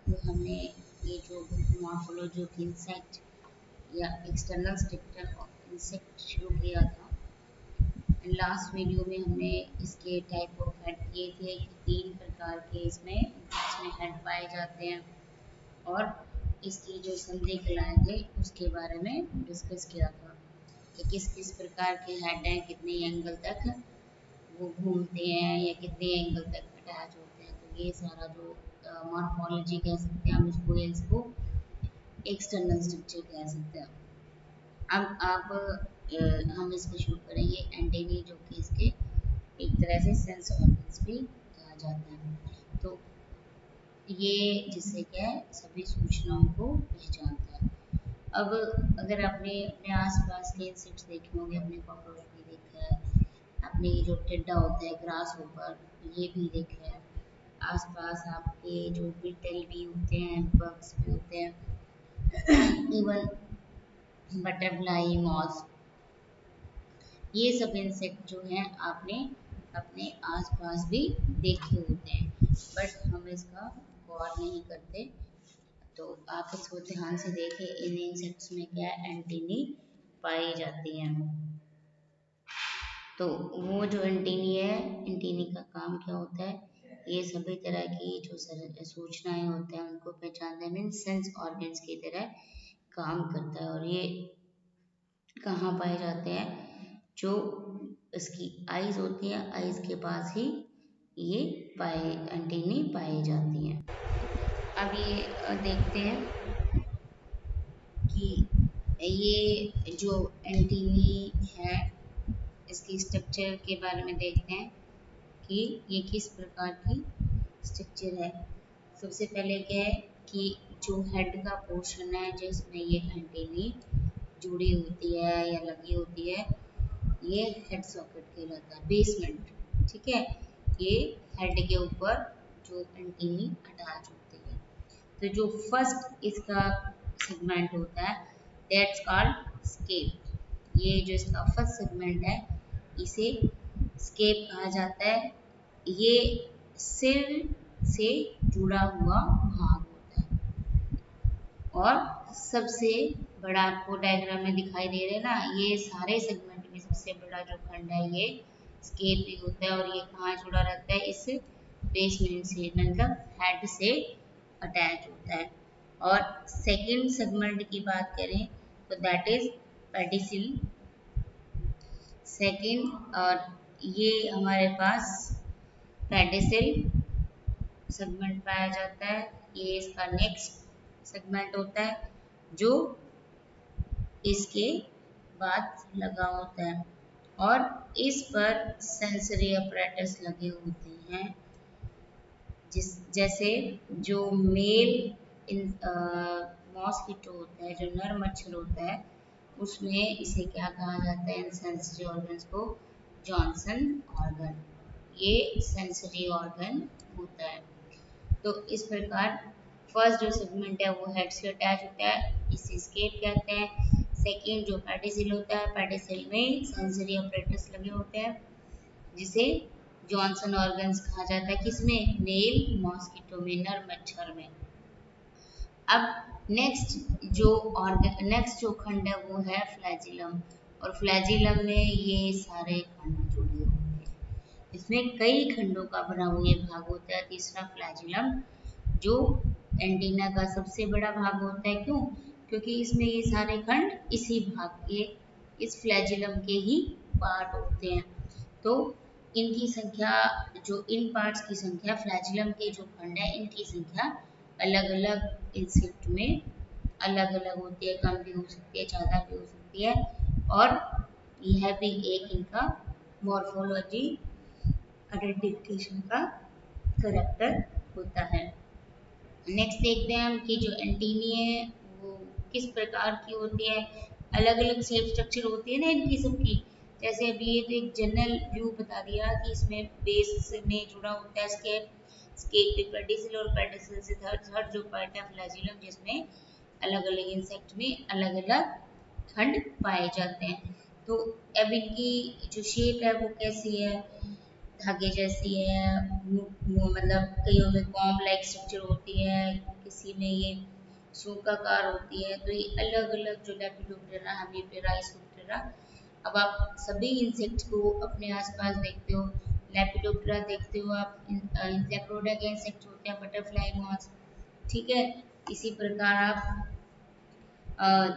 तो हमने ये जो मॉर्फोलॉजी ऑफ इंसेक्ट या एक्सटर्नल स्ट्रक्चर ऑफ इंसेक्ट शुरू किया था। लास्ट वीडियो में हमने इसके टाइप ऑफ हेड किए थे कि 3 प्रकार के इसमें हेड पाए जाते हैं, और इसकी जो संधि कलाएँ थे उसके बारे में डिस्कस किया था कि किस किस प्रकार के हेड हैं, कितने एंगल तक वो घूमते हैं या कितने एंगल तक अटैच होते हैं। तो ये सारा जो मॉर्फोलॉजी कह सकते हैं हम इसको, या इसको एक्सटर्नल स्ट्रक्चर कह सकते हैं। अब हम इसको शुरू करेंगे एंटेनी, जो कि इसके एक तरह से सेंस ऑर्गन्स भी कहा जाता है। तो ये जिससे क्या है, सभी सूचनाओं को पहचानता है। अब अगर आपने अपने आसपास के इंसेक्ट्स देखे होंगे, अपने कॉकरोच भी देखा है, अपने ये जो टिड्डा होता है ग्रास ऊपर, ये भी देखा है। आसपास आपके जो बीटल भी होते हैं, बग्स भी होते हैं, इवन बटरफ्लाई, मॉस, ये सब इंसेक्ट जो हैं आपने अपने आसपास भी देखे होते हैं, बट हम इसका गौर नहीं करते। तो आप इसको ध्यान से देखें, इन इंसेक्ट्स में क्या एंटीनी पाई जाती हैं। तो वो जो एंटीनी है, एंटीनी का काम क्या होता है, ये सभी तरह की जो सूचनाएं होते हैं उनको पहचानने में सेंस ऑर्गन्स की तरह काम करता है। और ये कहाँ पाए जाते हैं, जो इसकी आइज होती है, आइज के पास ही ये एंटीनी पाई जाती हैं। अब ये देखते हैं कि ये जो एंटीनी है, इसकी स्ट्रक्चर के बारे में देखते हैं कि ये किस प्रकार की स्ट्रक्चर है। सबसे पहले क्या है कि जो हेड का पोर्शन है जिसमें ये एंटीनी जुड़ी होती है या लगी होती है, ये हेड सॉकेट कहलाता है, बेसमेंट। ठीक है, ये हेड के ऊपर जो एंटीनी अटैच होती है। तो जो फर्स्ट इसका सेगमेंट होता है, दैट्स कॉल्ड स्केप। ये जो इसका फर्स्ट सेगमेंट है, इसे स्केप कहा जाता है। ये सिर से जुड़ा हुआ भाग होता है, और सबसे बड़ा आपको डायग्राम में दिखाई दे रहा है ना, ये सारे सेगमेंट में सबसे बड़ा जो खंड है ये स्केप ही होता है। और ये कहाँ जुड़ा रहता है, इस बेसमेंट से, मतलब हेड से अटैच होता है। और सेकंड सेगमेंट की बात करें तो दैट इज पेडिसिल सेकंड, और ये हमारे पास पेडिसिल सेगमेंट पाया जाता है। ये इसका नेक्स्ट सेगमेंट होता है जो इसके बाद लगा होता है, और इस पर सेंसरी अपरेटस लगे होते हैं। जैसे जो मेल मॉस्किटो होता है, जो नर मच्छर होता है, उसमें इसे क्या कहा जाता है, इन सेंसरी ऑर्गन्स को, जॉनसन ऑर्गन। ये सेंसरी ऑर्गन होता है। तो इस प्रकार फर्स्ट जो सेगमेंट है वो हेड से अटैच होता है, इसे स्केप कहते हैं। सेकंड जो पेडिसिल होता है, पेडिसिल में सेंसरी अपरेटस लगे होते हैं, जिसे जॉनसन ऑर्गन्स कहा जाता है। किसमें, मेल मॉस्किटो में, नर मच्छर में। अब नेक्स्ट जो खंड है वो है फ्लैजिलम, और फ्लैजिलम में ये सारे खंड जुड़े होते हैं। इसमें कई खंडों का बना हुआ ये भाग होता है। तीसरा फ्लैजिलम, जो एंटीना का सबसे बड़ा भाग होता है। क्यों? क्योंकि इसमें ये सारे खंड इसी भाग के, इस फ्लैजिलम के ही पार्ट होते हैं। तो इनकी संख्या, जो इन पार्ट्स की संख्या, फ्लैजिलम के जो खंड है इनकी संख्या अलग अलग इंसेक्ट में अलग अलग होती है, कम भी हो सकती है, ज़्यादा भी हो सकती है। और यह भी एक इनका मॉर्फोलॉजी आइडेंटिफिकेशन का करेक्टर होता है। नेक्स्ट देखते हैं हम कि जो एंटीनी है वो किस प्रकार की होती है। अलग अलग शेप स्ट्रक्चर होती है ना इनकी सबकी। जैसे अभी ये तो एक जनरल व्यू बता दिया कि इसमें बेस में जुड़ा होता है स्केप, स्केप पे पेडिसिल, और पेडिसिल से थर्ड जो पार्ट है फ्लैजिलम, जिसमें अलग अलग इंसेक्ट में अलग अलग खंड पाए जाते हैं। तो अब इनकी जो शेप है वो कैसी है, धागे जैसी है, मतलब कईयों में कॉम्ब लाइक स्ट्रक्चर होती है, किसी में ये शोकाकार होती है। तो ये अलग अलग जो लेपिडोप्टेरा, हेमीप्टेरा, आइसोप्टेरा। अब आप सभी इंसेक्ट को अपने आसपास देखते हो, लेपिडोप्टेरा देखते हो आप, इंसेक्टोडा के इंसेक्ट होते हैं, बटरफ्लाई मॉथ्स, ठीक है। इसी प्रकार आप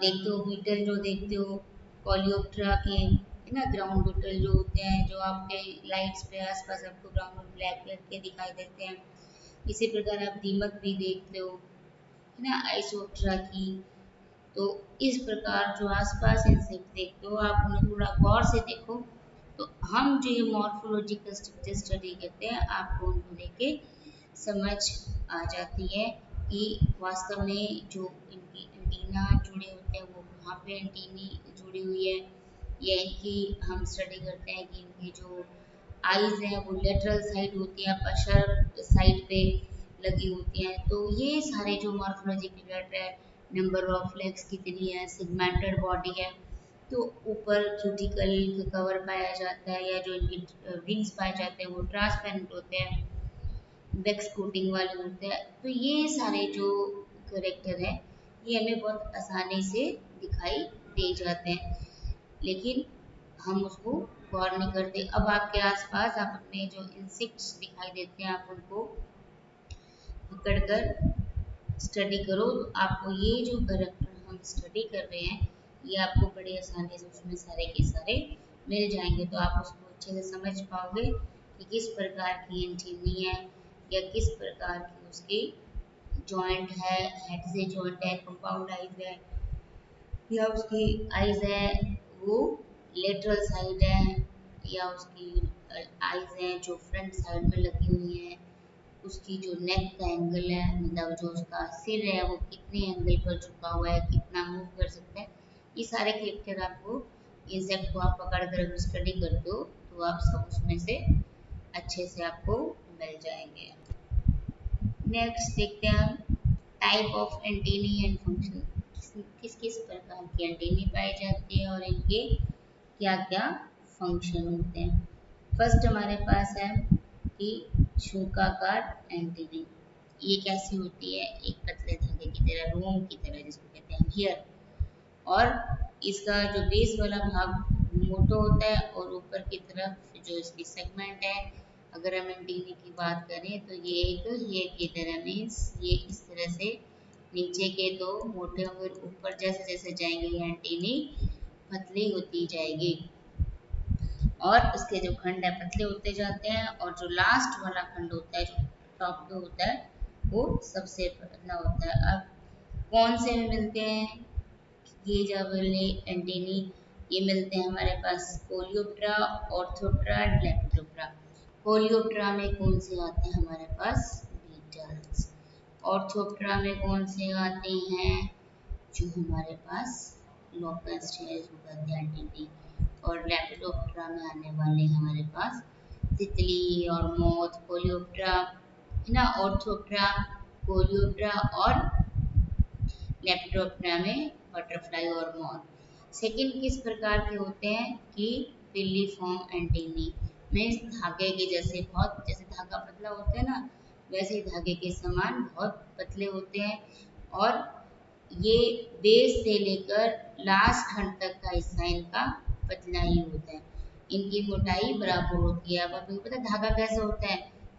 देखते हो बीटल, जो देखते हो कॉलियोप्टेरा के, है ना, ग्राउंड बीटल जो होते हैं, जो आपके लाइट्स पे आसपास आपको ब्राउन और ब्लैक कलर के दिखाई देते हैं। इसी प्रकार आप दीमक भी देखते हो, है ना, आइसोप्टेरा की। तो इस प्रकार जो आसपास इंसेक्ट देखते हो आप उन्हें थोड़ा गौर से देखो, तो हम जो ये मॉर्फोलॉजिकल स्ट्रक्चर स्टडी करते हैं आपको उनको देख के समझ आ जाती है कि वास्तव में जो इनकी एंटीना जुड़े होते हैं वो कहाँ पे एंटीनी जुड़ी हुई है, या इनकी हम स्टडी करते हैं कि इनकी जो आईज है वो लेटरल साइड होती है, अपर साइड पे लगी होती हैं। तो ये सारे जो मॉर्फोलॉजिकल डाटा है, नंबर ऑफ लेग्स कितनी है, सेगमेंटेड बॉडी है, तो ऊपर क्यूटिकल कवर पाया जाता है, या जो इनकी विंग्स पाए जाते हैं वो ट्रांसपेरेंट होते हैं, वैक्स कोटिंग वाले होते हैं। तो ये सारे जो करेक्टर है ये हमें बहुत आसानी से दिखाई दे जाते हैं, लेकिन हम उसको गौर नहीं करते। अब आपके आसपास आप अपने जो इंसेक्ट्स दिखाई देते हैं आप उनको पकड़कर स्टडी करो, तो आपको ये जो करेक्टर हम स्टडी कर रहे हैं ये आपको बड़ी आसानी से उसमें सारे के सारे मिल जाएंगे। तो आप उसको अच्छे से समझ पाओगे कि किस प्रकार की एंटीनी है, या किस प्रकार की उसकी जॉइंट है, हेड से जॉइंट है, कंपाउंड आइज है, या उसकी आइज है वो लेटरल साइड है, या उसकी आइज है जो फ्रंट साइड में लगी हुई है, उसकी जो नेक का एंगल है, मतलब जो उसका सिर है वो कितने एंगल पर झुका हुआ है, कितना मूव कर सकता है। ये सारे कैरेक्टर आपको इंसेक्ट को आप पकड़ कर स्टडी करते हो तो आप सब उसमें से अच्छे से आपको मिल जाएंगे। नेक्स्ट देखते हैं हम type of antennae and function, किस किस प्रकार की एंटीनी पाई जाती है और इनके क्या क्या फंक्शन होते हैं। फर्स्ट हमारे पास है कि शंक्वाकार एंटीनी। ये कैसी होती है, एक पतले धागे की तरह, रोम की तरह, जिसको कहते हैं हियर, और इसका जो बेस वाला भाग मोटा होता है और ऊपर की तरफ जो इसकी सेगमेंट है, अगर हम एंटीनी की बात करें तो ये एक हेयर की तरह, मीन्स ये इस तरह से नीचे के तो मोटे होंगे, ऊपर जैसे जैसे जाएंगे ये एंटीनी पतली होती जाएगी, और इसके जो खंड है पतले होते जाते हैं, और जो लास्ट वाला खंड होता है जो टॉप पे होता है वो सबसे पतला होता है। अब कौन से में मिलते हैं ये जब एंटीनी, ये मिलते हैं हमारे पास coleoptera, orthoptera and lepidoptera. Coleoptera में कौन से आते हैं हमारे पास बीटल्स, ऑर्थोप्टेरा में कौन से आते हैं जो हमारे पास लोकस्ट है, जो कहते हैं एंटीनी, और लेपिडोप्टेरा में आने वाले हमारे पास तितली और मोथ। कोलियोप्टेरा है ना, ऑर्थोप्टेरा, कोलियोप्टेरा, और लेपिडोप्टेरा में बटरफ्लाई और मॉथ। सेकंड किस प्रकार के होते हैं कि पिलिफॉर्म एंटीनी में धागे के जैसे, बहुत जैसे धागा पतला होता है ना, वैसे ही धागे के समान बहुत पतले होते हैं, और ये बेस से लेकर लास्ट खंड तक का हिस्सा इनका पतला ही होता है। इनकी मोटाई बराबर होती है। अब आपको पता है धागा कैसे होता है,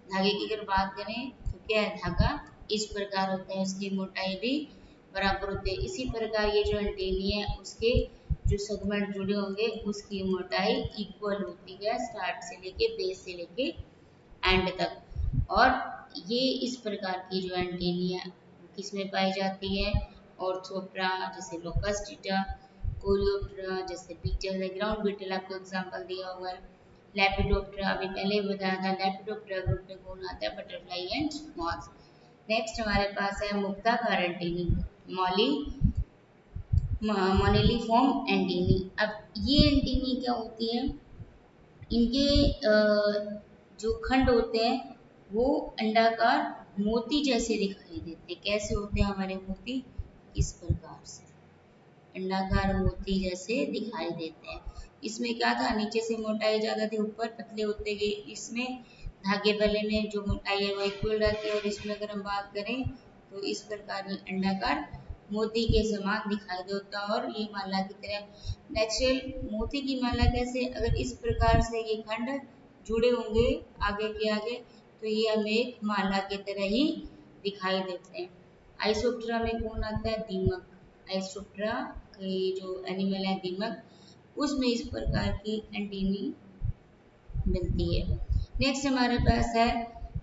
धागे की अगर बात करें तो क्या है, धागा इस प्रकार होता है, उसकी मोटाई भी बराबर होती है। इसी प्रकार ये जो एंटीनी है उसके जो सेगमेंट जुड़े होंगे उसकी मोटाई इक्वल होती है, स्टार्ट से लेके बेस से लेके एंड तक। और ये इस प्रकार की जो एंटीनी है किस में पाई जाती है, ऑर्थोप्टेरा जैसे लोकस्टिटा, कोलियोप्टेरा जैसे बीटल है, ग्राउंड बीटल आपको एग्जांपल दिया हुआ है, लेपिडोप्टेरा अभी पहले ही बताया था, लेपिडोप्टेरा ग्रुप में कौन आता है, बटरफ्लाई एंड मॉथ। नेक्स्ट हमारे पास है मुक्ताकार एंटीनी, मॉली मोनेलिफॉर्म एंटीनी। अब ये एंटीनी क्या होती है, इनके जो खंड होते हैं वो अंडाकार मोती जैसे दिखाई देते हैं। कैसे होते हैं हमारे मोती, इस प्रकार से अंडाकार मोती जैसे दिखाई देते हैं। इसमें क्या था, नीचे से मोटाई ज्यादा थी, ऊपर पतले होते गए। इसमें धागे वाले में जो मोटाई है वो इक्वल रहती है। और इसमें अगर हम बात करें तो इस प्रकार ये अंडाकार मोती के समान दिखाई देता है और ये माला की तरह। नेचुरल मोती की माला कैसे, अगर इस प्रकार से ये खंड जुड़े होंगे आगे के आगे तो ये हमें एक माला की तरह ही दिखाई देते हैं। आइसोप्टेरा में कौन आता है, दीमक। आइसोप्टेरा के जो एनिमल है दीमक, उसमें इस प्रकार की एंटीनी मिलती है। नेक्स्ट हमारे पास है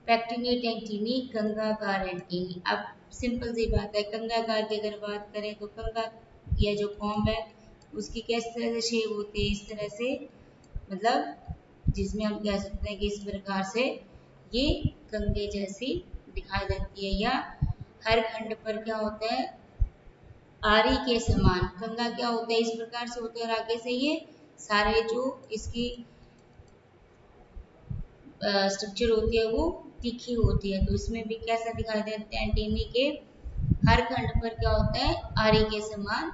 पैक्टिनेट एंटीनी, कंगाकार एंटीनी। अब सिंपल सी बात है, कंगाकार की अगर बात करें तो कंगा या जो फॉर्म है उसकी किस तरह से शेप होती है, इस तरह से, मतलब जिसमें हम कह सकते हैं कि इस प्रकार से ये कंगे जैसी दिखाई देती है। या हर खंड पर क्या होता है, आरी के समान कंगा क्या होता है, इस प्रकार से होता है और आगे से ये सारे जो इसकी स्ट्रक्चर होती है वो तीखी होती है। तो इसमें भी कैसा दिखाई देता है, एंटीनी के हर खंड पर क्या होता है, आरी के समान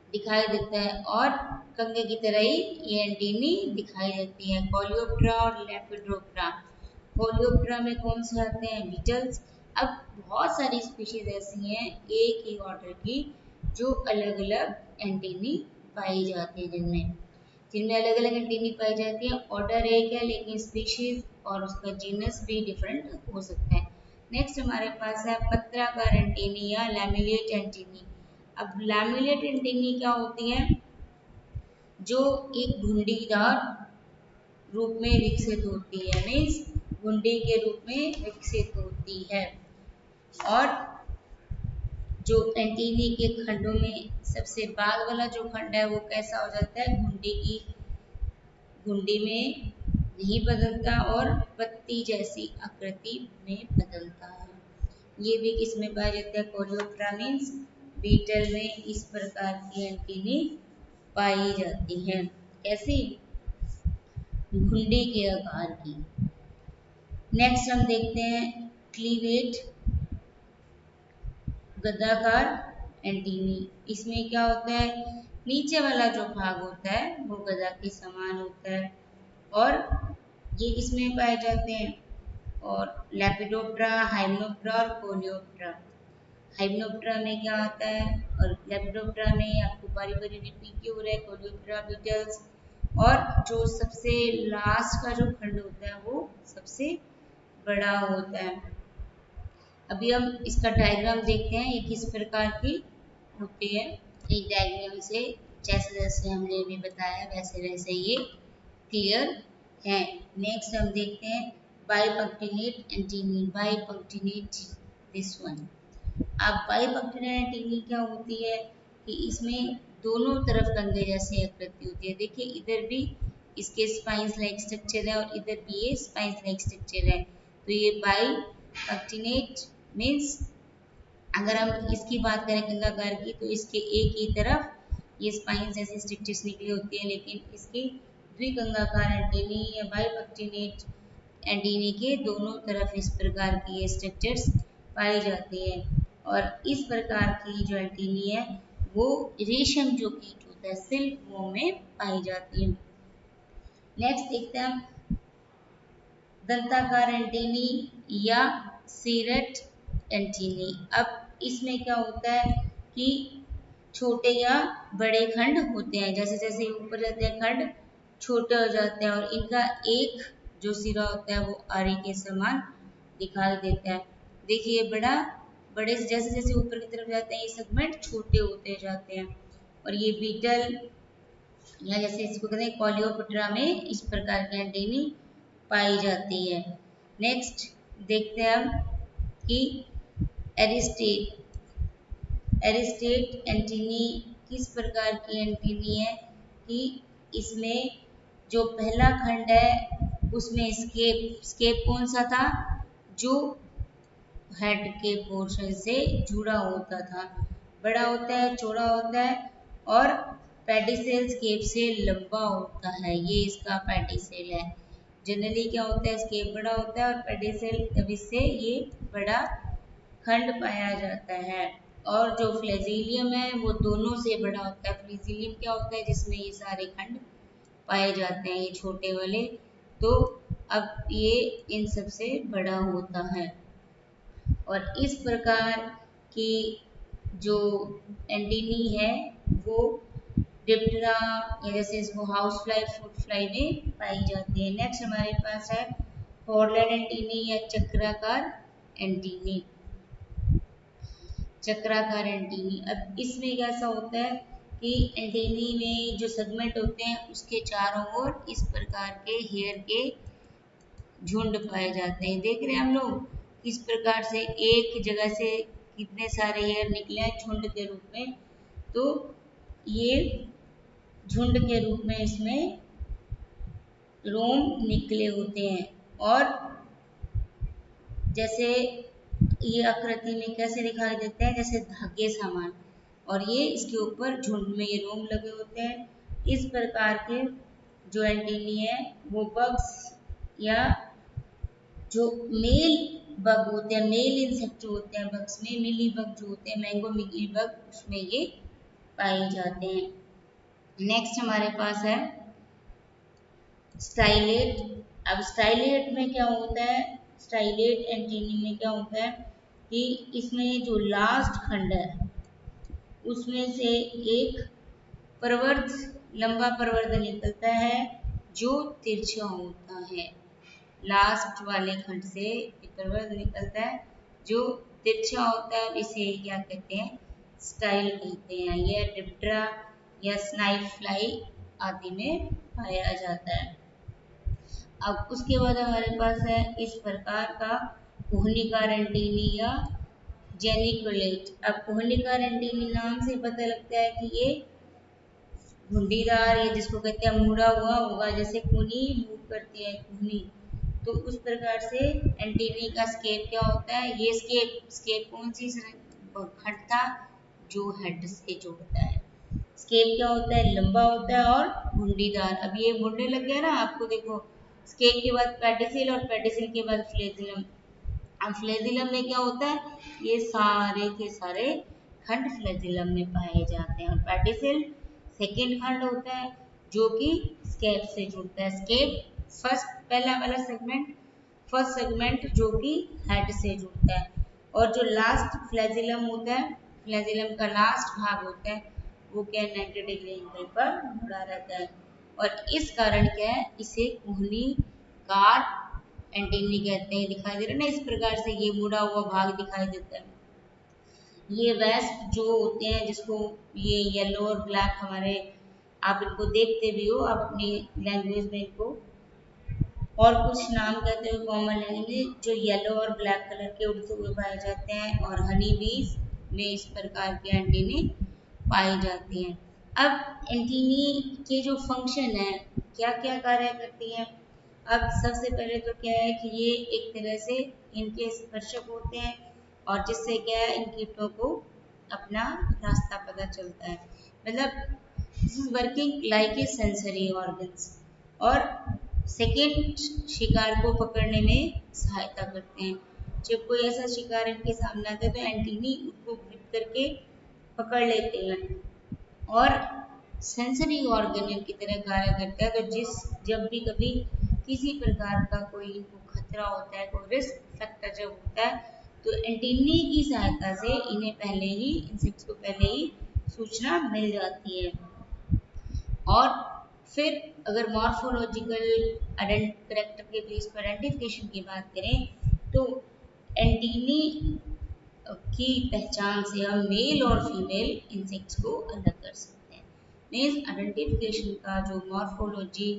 दिखाई देता है और कंगे की तरह ही ये एंटीनी दिखाई देती है। कोलियोप्टेरा और लेपिडोप्टेरा। कोलियोप्टेरा में कौन से आते हैं, बीटल्स। अब बहुत सारी स्पीशीज ऐसी हैं एक ही ऑर्डर की जो अलग अलग एंटीनी पाई जाती है, जिनमें अलग अलग एंटीनी पाई जाती है। ऑर्डर एक है लेकिन स्पीशीज और उसका जीनस भी डिफरेंट हो सकता है। नेक्स्ट हमारे पास है पत्राकार एंटीनी या लैमिलेट एंटीनी। अब लैमिलेट एंटीनी क्या होती है, जो एक घुंडीदार रूप में विकसित होती है, मीन्स घुंडी के रूप में विकसित होती है। और जो एंटीनी के खंडों में सबसे बाद वाला जो खंड है वो कैसा हो जाता है, घुंडी में नहीं बदलता और पत्ती जैसी आकृति में बदलता है। ये भी किसमें पाया जाता है, कोलियोप्टेरा मीन्स बीटल में इस प्रकार की एंटीनी पाई जाती है। कैसी, घुंडी के आकार की। नेक्स्ट हम देखते हैं क्लीवेट, गदाकार एंटीनी। इसमें क्या होता है, नीचे वाला जो भाग होता है वो गदा के समान होता है और ये किसमें पाए जाते हैं, और लेपिडोप्टेरा, हाइमेनोप्टेरा और कोलियोप्टेरा। हाइमेनोप्टेरा में क्या आता है और लेपिडोप्टेरा में आपको बारी बारी रिपीट क्यों हो रहा है, कोलियोप्टेरा, बीटल्स। और जो सबसे लास्ट का जो खंड होता है वो सबसे बड़ा होता है। अभी हम इसका डायग्राम देखते हैं ये किस प्रकार की होती है। एक डायग्राम से जैसे जैसे हमने अभी बताया वैसे वैसे ये क्लियर है। नेक्स्ट हम देखते हैं बाइपंक्टिनेट एंटीनी, बाइपंक्टिनेट दिस वन। अब बाइपंक्टिनेट एंटीनी क्या होती है कि इसमें दोनों तरफ कंधे जैसी आकृति होती है। देखिए इधर भी इसके स्पाइंस लाइक स्ट्रक्चर है और इधर भी ये स्पाइंस लाइक स्ट्रक्चर है। तो ये बाइपंक्टिनेट मीन्स अगर हम इसकी बात करें कंगाकार की तो इसके एक ही तरफ ये स्पाइन जैसी स्ट्रक्चर्स निकली होती है, लेकिन इसकी द्विकंगाकार एंटीनी या बाइपंक्टिनेट एंटीनी के दोनों तरफ इस प्रकार की ये स्ट्रक्चर्स पाई जाती है। और इस प्रकार की जो एंटीनी है वो रेशम जो कीट होता है सिल्क वो में पाई जाती है। नेक्स्ट देखते हैं दंताकार एंटीनी या सीरेट एंटीनी। अब इसमें क्या होता है कि छोटे या बड़े खंड होते हैं, जैसे जैसे ऊपर जाते हैं खंड छोटे हो जाते हैं और इनका एक जो सिरा होता है वो आरी के समान दिखाई देता है। देखिए बड़े से जैसे जैसे ऊपर की तरफ जाते हैं ये सेगमेंट छोटे होते जाते हैं। और ये बीटल या जैसे इसको कहते हैं कोलियोप्टेरा में इस प्रकार की एंटीनी पाई जाती है। नेक्स्ट देखते हैं हम कि एरिस्टेट एंटीनी किस प्रकार की एंटीनी है कि इसमें जो पहला खंड है उसमें स्केप कौन सा था, जो हेड के पोर्शन से जुड़ा होता था, बड़ा होता है, चौड़ा होता है और पेडिसेल स्केप से लंबा होता है। ये इसका पेडिसेल है। जनरली क्या होता है, स्केप बड़ा होता है और पेडिसेल अब इससे ये बड़ा खंड पाया जाता है। और जो फ्लैजिलियम है वो दोनों से बड़ा होता है। फ्लैजिलियम क्या होता है, जिसमें ये सारे खंड पाए जाते हैं, ये छोटे वाले। तो अब ये इन सबसे बड़ा होता है। और इस प्रकार की जो एंटीनी है वो डिप्टेरा या जैसे इसको हाउस फ्लाई, फ्रूट फ्लाई में पाई जाती है। नेक्स्ट हमारे पास है हॉर्नलेट एंटीनी या चक्राकार एंटीनी। चक्राकार एंटीनी, अब इसमें कैसा होता है कि एंटीनी में जो सेगमेंट होते हैं उसके चारों ओर इस प्रकार के हेयर के झुंड पाए जाते हैं। देख रहे हैं हम लोग किस प्रकार से एक जगह से कितने सारे हेयर निकले हैं झुंड के रूप में। तो ये झुंड के रूप में इसमें रोम निकले होते हैं। और जैसे ये आकृति में कैसे दिखाई देते हैं, जैसे धागे समान, और ये इसके ऊपर झुंड में ये रोम लगे होते हैं। इस प्रकार के जो एंटीनी है वो बग्स या जो मेल बग होते हैं, मेल इंसेक्ट जो होते हैं बग्स में, मिली बग जो होते हैं, मैंगो मिली बग, उसमें ये पाए जाते हैं। नेक्स्ट हमारे पास है स्टाइलेट। अब स्टाइलेट में क्या होता है, स्टाइलेट एंटीनी में क्या होता है कि इसमें जो लास्ट खंड है उसमें से एक प्रवर्ध, लंबा प्रवर्ध निकलता है जो तिरछा होता है। लास्ट वाले खंड से एक प्रवर्ध निकलता है जो तिरछा होता है, इसे क्या कहते हैं, स्टाइल कहते हैं। यह डिप्टेरा या स्नाइप फ्लाई आदि में पाया जाता है। अब उसके बाद हमारे पास है इस प्रकार का कोहनिकार एंटीनी या जेनिकुलेट। अब कोहनिकार एंटीनी नाम से पता लगता है कि ये घुंडीदार, या जिसको कहते हैं मुड़ा हुआ होगा, जैसे कुनी मूव करती है कुनी, तो उस प्रकार से एंटीनी का स्केप क्या होता है। ये स्केप, स्केप कौन सी खंड था जो हेड से जोड़ता है। स्केप क्या होता है, लंबा होता है और घुंडीदार। अब ये मुड़ने लग गया ना आपको, देखो स्केप के बाद पेडिसिल और पेडिसिल के बाद फ्लेजिलम। अब फ्लेजिलम में क्या होता है, ये सारे के सारे खंड फ्लेजिलम में पाए जाते हैं। और पेडिसिल सेकेंड खंड होता है जो कि स्केप से जुड़ता है। स्केप फर्स्ट, पहला वाला सेगमेंट, फर्स्ट सेगमेंट जो कि हेड से जुड़ता है। और जो लास्ट फ्लेजिलम होता है, फ्लेजिलम का लास्ट भाग होता है वो क्या 90 डिग्री एंगल पर मुड़ा रहता है। और इस कारण क्या है, इसे कोहनीकार एंटीनी कहते हैं। दिखाई दे रहा है ना, इस प्रकार से ये मुड़ा हुआ भाग दिखाई देता है। ये वेस्ट जो होते हैं, जिसको ये येलो और ब्लैक, हमारे आप इनको देखते भी हो, आप अपनी लैंग्वेज में इनको और कुछ नाम कहते हैं कॉमन लैंग्वेज, जो येलो और ब्लैक कलर के उड़ते हुए पाए जाते हैं। और हनी बीज में इस प्रकार के एंटीनी पाई जाती हैं। अब एंटीनी के जो फंक्शन है, क्या क्या कार्य करती हैं। अब सबसे पहले तो क्या है कि ये एक तरह से इनके स्पर्शक होते हैं, और जिससे क्या है इन कीटों को अपना रास्ता पता चलता है। मतलब this is working like a sensory organs. और सेकेंड, शिकार को पकड़ने में सहायता करते हैं। जब कोई ऐसा शिकार इनके सामने आता है तो एंटीनी उसको ग्रिप करके पकड़ लेते हैं और सेंसरी ऑर्गन की तरह कार्य करता है। तो जब भी कभी किसी प्रकार का कोई इनको खतरा होता है, कोई रिस्क फैक्टर जब होता है, तो एंटीनी की सहायता से इन्हें पहले ही, इंसेक्ट्स को पहले ही सूचना मिल जाती है। और फिर अगर मॉर्फोलॉजिकल करेक्टर के बेस पर आइडेंटिफिकेशन की बात करें तो एंटीनी की पहचान से हम मेल और फीमेल इंसेक्ट्स को अलग कर सकते हैं। मीन्स आइडेंटिफिकेशन का जो मॉर्फोलॉजी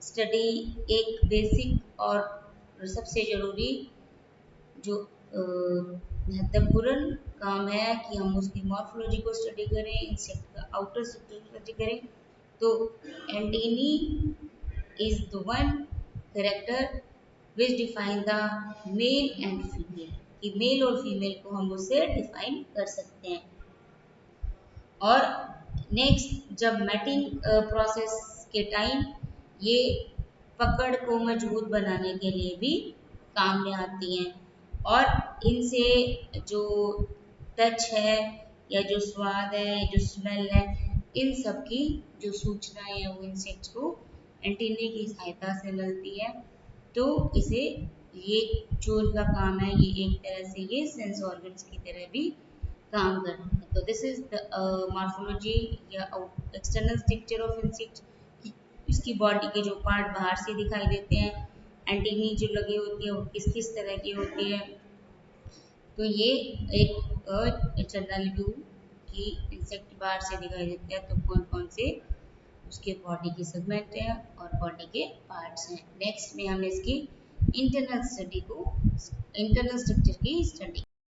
स्टडी एक बेसिक और सबसे जरूरी जो महत्वपूर्ण काम है कि हम उसकी मॉर्फोलॉजी को स्टडी करें, इंसेक्ट का आउटर स्ट्रक्चर स्टडी करें। तो antennae is the one character which define the male and female, कि मेल और फीमेल को हम उससे डिफाइन कर सकते हैं। और नेक्स्ट, जब मैटिंग प्रोसेस के टाइम ये पकड़ को मजबूत बनाने के लिए भी काम में आती हैं। और इनसे जो टच है या जो स्वाद है या जो स्मेल है, इन सब की जो सूचनाएं है वो इंसेक्ट्स को एंटीना की सहायता से मिलती है। तो इसे ये जो इनका काम है ये एक तरह से ये सेंस ऑर्गन्स की तरह भी काम करता है। तो दिस इज द मॉर्फोलॉजी या एक्सटर्नल स्ट्रक्चर ऑफ इंसेक्ट। इसकी बॉडी के जो पार्ट बाहर से दिखाई देते हैं, एंटीनी जो लगी होती है वो किस किस तरह की होती है। तो ये एक जनरल व्यू कि इंसेक्ट बाहर से दिखाई देते हैं तो कौन कौन से उसके बॉडी के सेगमेंट हैं और बॉडी के पार्ट्स हैं। नेक्स्ट में हम इसकी इंटरनल स्ट्रक्चर की स्टडी